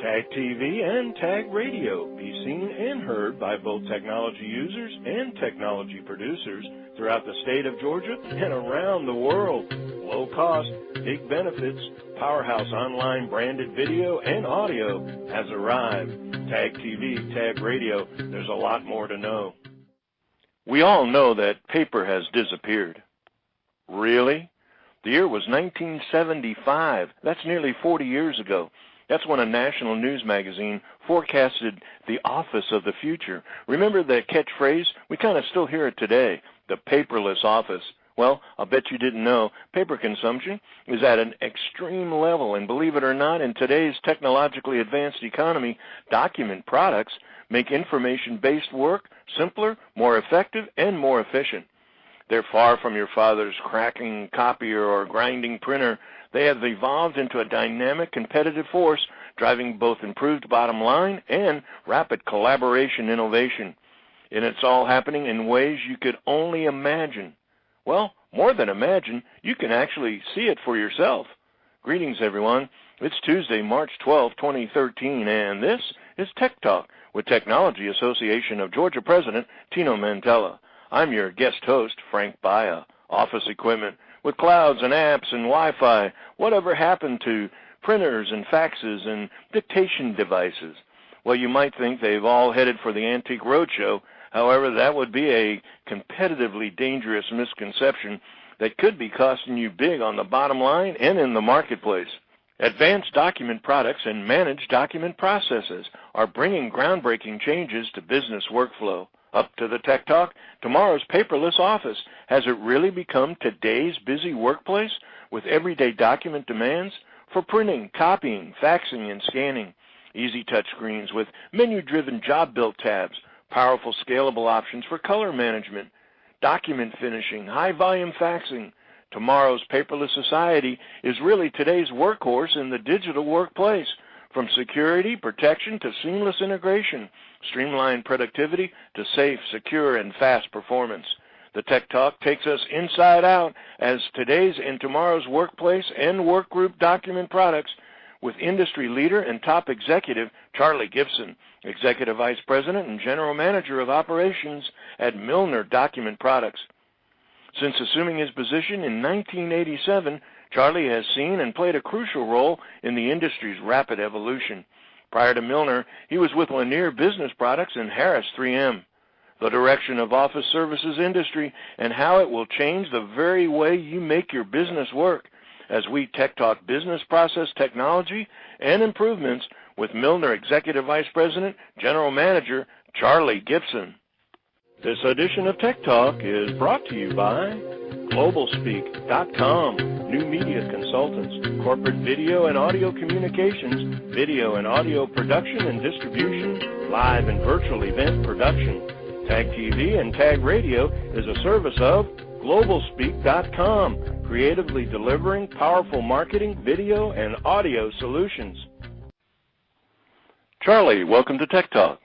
Tag TV and Tag Radio be seen and heard by both technology users and technology producers throughout the state of Georgia and around the world. Low cost, big benefits, powerhouse online branded video and audio has arrived. Tag TV, Tag Radio, there's a lot more to know. We all know that paper has disappeared. Really? The year was 1975. That's nearly 40 years ago. That's when a national news magazine forecasted the office of the future. Remember the catchphrase? We kind of still hear it today, the paperless office. Well, I'll bet you didn't know paper consumption is at an extreme level, and believe it or not, in today's technologically advanced economy, document products make information-based work simpler, more effective, and more efficient. They're far from your father's cracking copier or grinding printer. They have evolved into a dynamic competitive force, driving both improved bottom line and rapid collaboration innovation. And it's all happening in ways you could only imagine. Well, more than imagine, you can actually see it for yourself. Greetings, everyone. It's Tuesday, March 12, 2013, and this is Tech Talk with Technology Association of Georgia President Tino Mantella. I'm your guest host, Frank Baia. Office equipment with clouds and apps and Wi-Fi. Whatever happened to printers and faxes and dictation devices? Well, you might think they've all headed for the Antique Roadshow. However, that would be a competitively dangerous misconception that could be costing you big on the bottom line and in the marketplace. Advanced document products and managed document processes are bringing groundbreaking changes to business workflow. Up to the Tech Talk, tomorrow's paperless office. Has it really become today's busy workplace with everyday document demands for printing, copying, faxing, and scanning? Easy touch screens with menu-driven job-built tabs, powerful scalable options for color management, document finishing, high-volume faxing. Tomorrow's paperless society is really today's workhorse in the digital workplace. From security, protection, to seamless integration, streamlined productivity to safe, secure, and fast performance. The Tech Talk takes us inside out as today's and tomorrow's workplace and workgroup document products with industry leader and top executive Charlie Gibson, Executive Vice President and General Manager of Operations at Milner Document Products. Since assuming his position in 1987, Charlie has seen and played a crucial role in the industry's rapid evolution. Prior to Milner, he was with Lanier Business Products and Harris 3M. The direction of office services industry and how it will change the very way you make your business work as we Tech Talk business process technology and improvements with Milner Executive Vice President, General Manager Charlie Gibson. This edition of Tech Talk is brought to you by Globalspeak.com, new media consultants, corporate video and audio communications, video and audio production and distribution, live and virtual event production. Tag TV and Tag Radio is a service of Globalspeak.com, creatively delivering powerful marketing, video, and audio solutions. Charlie, welcome to Tech Talk.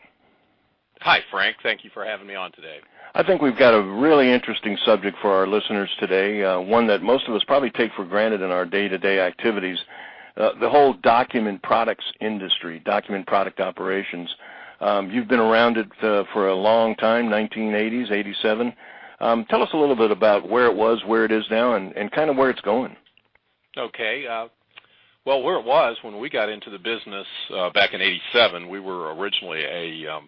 Hi, Frank. Thank you for having me on today. I think we've got a really interesting subject for our listeners today, one that most of us probably take for granted in our day-to-day activities, the whole document products industry, document product operations. You've been around it for a long time, 1980s, 87. Tell us a little bit about where it was, where it is now, and kind of where it's going. Okay. Well, where it was when we got into the business back in 87, we were originally a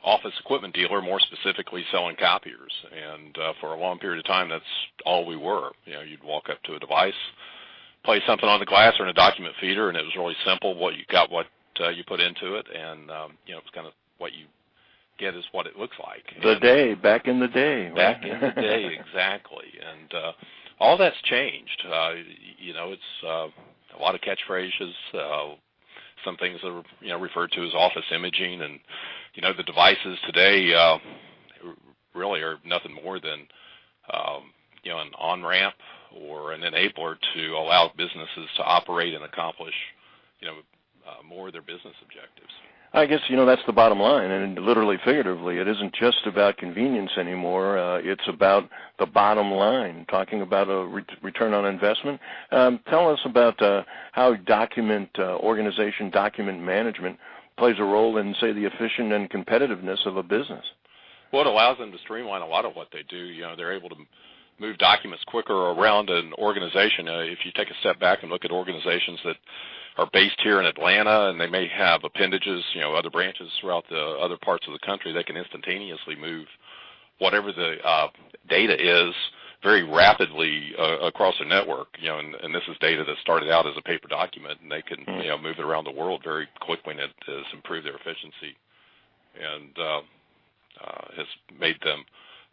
office equipment dealer, more specifically selling copiers. And for a long period of time, that's all we were. You know, you'd walk up to a device, place something on the glass or in a document feeder, and it was really simple. What you got, what you put into it, and it's kind of what you get is what it looks like. Back in the day. Right? Back in the day, exactly. And all that's changed. It's a lot of catchphrases. Some things that are referred to as office imaging, and the devices today really are nothing more than an on-ramp or an enabler to allow businesses to operate and accomplish more of their business objectives. I guess, that's the bottom line, and literally, figuratively, it isn't just about convenience anymore. It's about the bottom line, talking about a return on investment. Tell us about how document management plays a role in, say, the efficient and competitiveness of a business. Well, it allows them to streamline a lot of what they do. They're able to move documents quicker around an organization. If you take a step back and look at organizations that are based here in Atlanta, and they may have appendages, other branches throughout the other parts of the country, they can instantaneously move whatever the data is very rapidly across a network. And this is data that started out as a paper document, and they can move it around the world very quickly, and it has improved their efficiency and has made them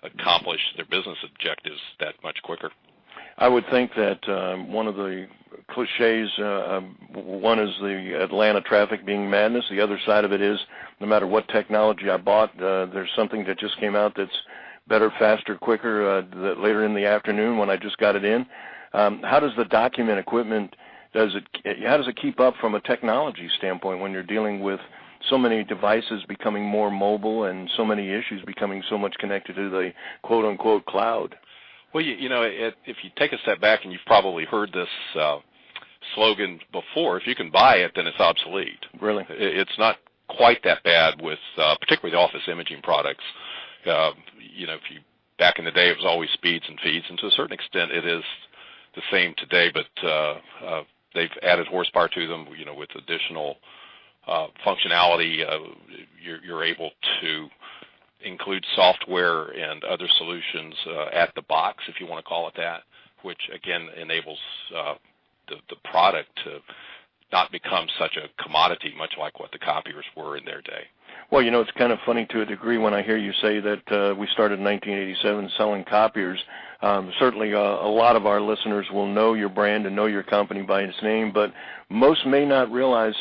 accomplish their business objectives that much quicker. I would think that one of the cliches, one is the Atlanta traffic being madness. The other side of it is no matter what technology I bought, there's something that just came out that's better, faster, quicker later in the afternoon when I just got it in. How does the document equipment, how does it keep up from a technology standpoint when you're dealing with so many devices becoming more mobile and so many issues becoming so much connected to the quote-unquote cloud? Well, if you take a step back, and you've probably heard this slogan before, if you can buy it, then it's obsolete. Really? It's not quite that bad with particularly the office imaging products. Back in the day, it was always speeds and feeds, and to a certain extent, it is the same today, but they've added horsepower to them, with additional functionality. You're able to include software and other solutions at the box, if you want to call it that, which again enables the product to not become such a commodity, much like what the copiers were in their day. Well, it's kind of funny to a degree when I hear you say that we started in 1987 selling copiers. Certainly a lot of our listeners will know your brand and know your company by its name, but most may not realize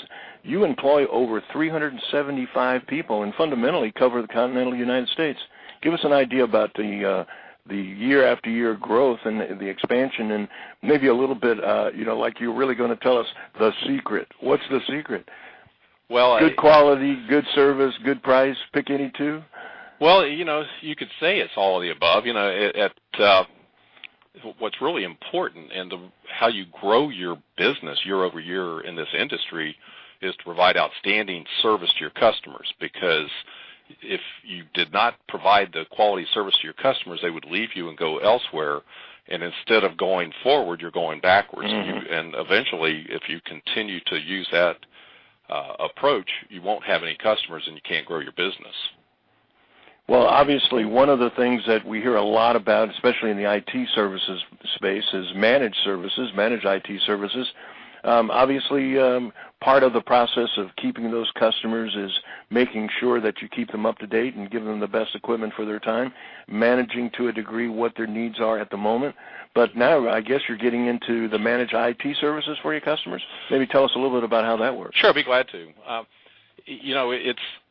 you employ over 375 people and fundamentally cover the continental United States. Give us an idea about the year after year growth and the expansion, and maybe a little bit, like you're really going to tell us the secret. What's the secret? Well, good quality, good service, good price, pick any two? Well, you could say it's all of the above. What's really important and how you grow your business year over year in this industry is to provide outstanding service to your customers, because if you did not provide the quality service to your customers, they would leave you and go elsewhere, and instead of going forward, you're going backwards. Mm-hmm. And eventually, if you continue to use that approach, you won't have any customers and you can't grow your business. Well, obviously, one of the things that we hear a lot about, especially in the IT services space, is managed services, managed IT services. Obviously, part of the process of keeping those customers is making sure that you keep them up to date and give them the best equipment for their time, managing to a degree what their needs are at the moment. But now I guess you're getting into the managed IT services for your customers. Maybe tell us a little bit about how that works. Sure, I'd be glad to.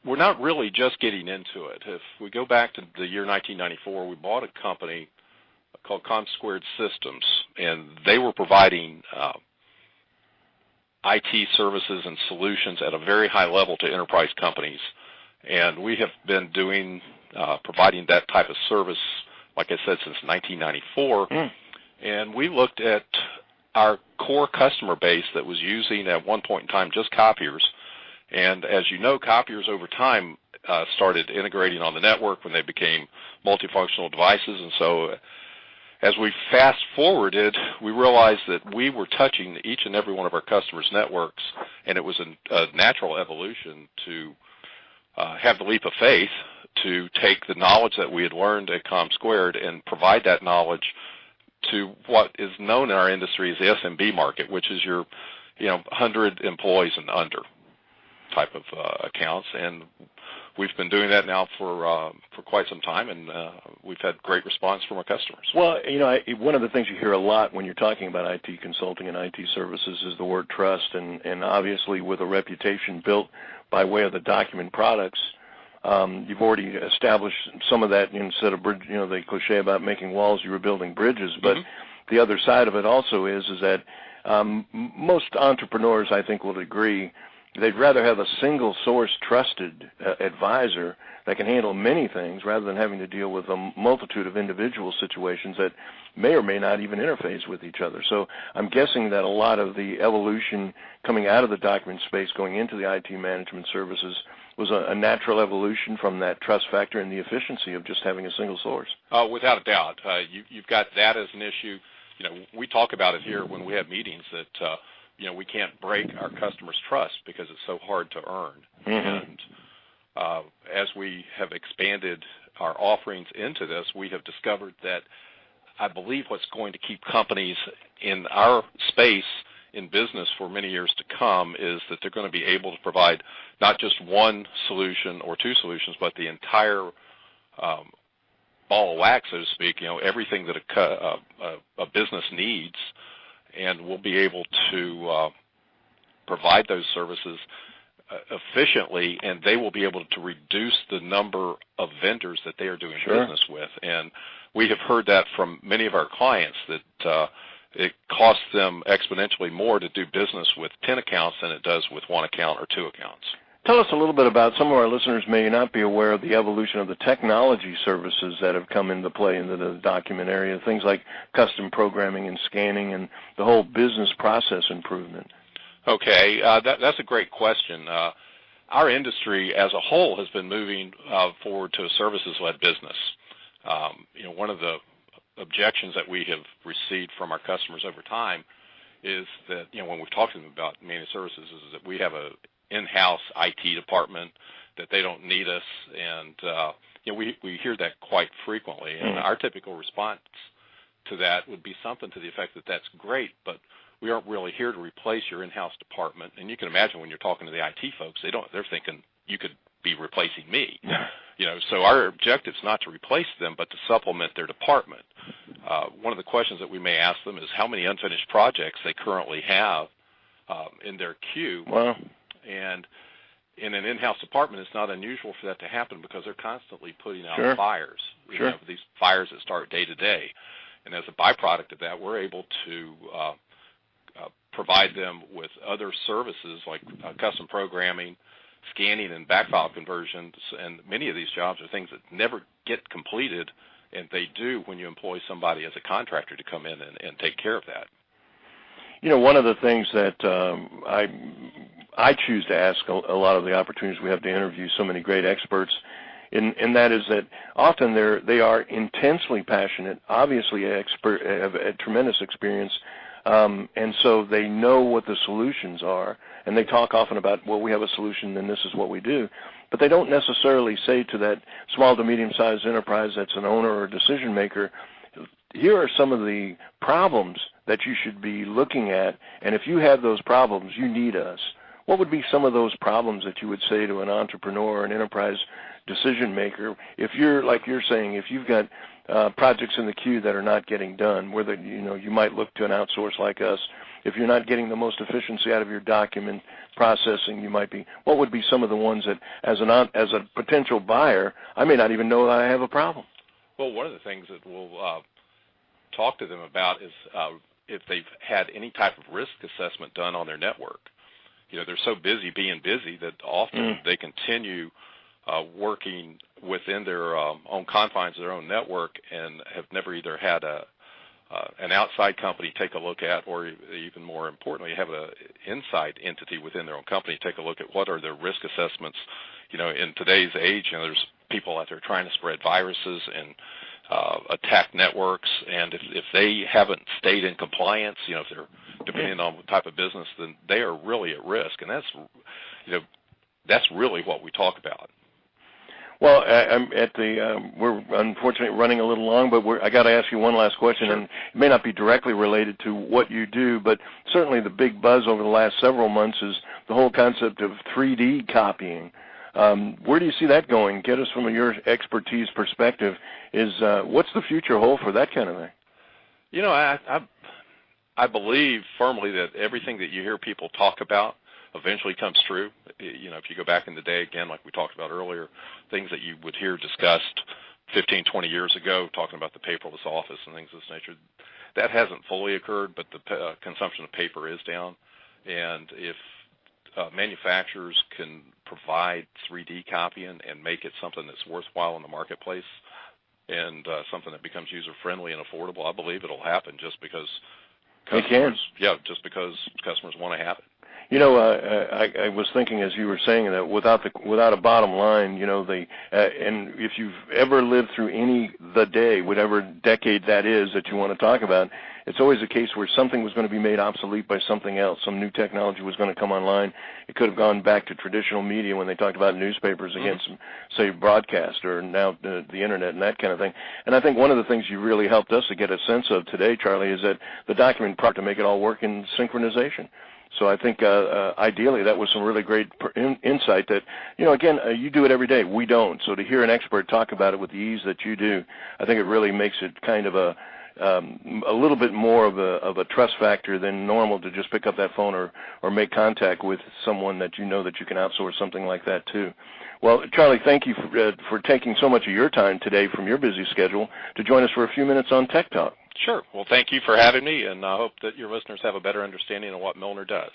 We're not really just getting into it. If we go back to the year 1994, we bought a company called ComSquared Systems, and they were providing IT services and solutions at a very high level to enterprise companies. And we have been providing that type of service, like I said, since 1994. And we looked at our core customer base that was using at one point in time just copiers. And as you know, copiers over time started integrating on the network when they became multifunctional devices. And so as we fast forwarded, we realized that we were touching each and every one of our customers' networks, and it was a natural evolution to have the leap of faith to take the knowledge that we had learned at ComSquared and provide that knowledge to what is known in our industry as the SMB market, which is your 100 employees and under type of accounts. And we've been doing that now for quite some time, and we've had great response from our customers. Well, one of the things you hear a lot when you're talking about IT consulting and IT services is the word trust, and obviously with a reputation built by way of the document products, you've already established some of that. Instead of the cliche about making walls, you were building bridges. But the other side of it also is that most entrepreneurs, I think, will agree they'd rather have a single source trusted advisor that can handle many things rather than having to deal with a multitude of individual situations that may or may not even interface with each other. So I'm guessing that a lot of the evolution coming out of the document space going into the IT management services was a natural evolution from that trust factor and the efficiency of just having a single source. Without a doubt. You've got that as an issue. We talk about it here when we have meetings that, we can't break our customers' trust because it's so hard to earn. Mm-hmm. And as we have expanded our offerings into this, we have discovered that I believe what's going to keep companies in our space in business for many years to come is that they're going to be able to provide not just one solution or two solutions, but the entire ball of wax, so to speak, everything that a business needs, and we'll be able to provide those services efficiently, and they will be able to reduce the number of vendors that they are doing business with. And we have heard that from many of our clients that it costs them exponentially more to do business with 10 accounts than it does with one account or two accounts. Tell us a little bit about, some of our listeners may not be aware of the evolution of the technology services that have come into play into the document area, things like custom programming and scanning and the whole business process improvement. Okay, that's a great question. Our industry as a whole has been moving forward to a services-led business. One of the objections that we have received from our customers over time is that, when we've talked to them about managed services, is that we have a in-house IT department, that they don't need us, and we hear that quite frequently. And our typical response to that would be something to the effect that that's great, but we aren't really here to replace your in-house department. And you can imagine when you're talking to the IT folks, they're thinking you could be replacing me. So our objective is not to replace them, but to supplement their department. One of the questions that we may ask them is how many unfinished projects they currently have in their queue. Wow. And in an in-house department, it's not unusual for that to happen because they're constantly putting out fires. These fires that start day to day. And as a byproduct of that, we're able to provide them with other services like custom programming, scanning, and backfile conversions. And many of these jobs are things that never get completed, and they do when you employ somebody as a contractor to come in and take care of that. One of the things that I choose to ask a lot of the opportunities we have to interview so many great experts, and that is that often they are intensely passionate, obviously have a tremendous experience, and so they know what the solutions are, and they talk often about, well, we have a solution and this is what we do, but they don't necessarily say to that small to medium-sized enterprise that's an owner or decision maker, here are some of the problems that you should be looking at, and if you have those problems, you need us. What would be some of those problems that you would say to an entrepreneur or an enterprise decision maker if you're, like you're saying, if you've got projects in the queue that are not getting done, whether you might look to an outsource like us, if you're not getting the most efficiency out of your document processing, you might be, what would be some of the ones that as a potential buyer, I may not even know that I have a problem? Well, one of the things that we'll talk to them about is if they've had any type of risk assessment done on their network. They're so being busy that often they continue working within their own confines of their own network and have never either had an outside company take a look at, or even more importantly, have an inside entity within their own company take a look at what are their risk assessments. In today's age, there's people out there trying to spread viruses and attack networks, and if they haven't stayed in compliance, if they're depending on what type of business, then they are really at risk, and that's really what we talk about. Well, we're unfortunately running a little long, but I got to ask you one last question, and it may not be directly related to what you do, but certainly the big buzz over the last several months is the whole concept of 3D copying. Where do you see that going? Get us from your expertise perspective. What's the future hold for that kind of thing? I believe firmly that everything that you hear people talk about eventually comes true. If you go back in the day, again, like we talked about earlier, things that you would hear discussed 15, 20 years ago, talking about the paperless office and things of this nature, that hasn't fully occurred, but the consumption of paper is down. And if manufacturers can provide 3D copying and make it something that's worthwhile in the marketplace and something that becomes user-friendly and affordable, I believe it'll happen just because customers, just because customers want to have it. You know, I was thinking as you were saying that without a bottom line, you know, and if you've ever lived through the day, whatever decade that is that you want to talk about, it's always a case where something was going to be made obsolete by something else. Some new technology was going to come online. It could have gone back to traditional media when they talked about newspapers against, say, broadcast or now the Internet and that kind of thing. And I think one of the things you really helped us to get a sense of today, Charlie, is that the document part to make it all work in synchronization. So I think ideally that was some really great insight that, you know, again, you do it every day. We don't. So to hear an expert talk about it with the ease that you do, I think it really makes it kind of a little bit more of a trust factor than normal to just pick up that phone or make contact with someone that you know that you can outsource something like that to. Well, Charlie, thank you for taking so much of your time today from your busy schedule to join us for a few minutes on Tech Talk. Sure. Well, thank you for having me, and I hope that your listeners have a better understanding of what Milner does.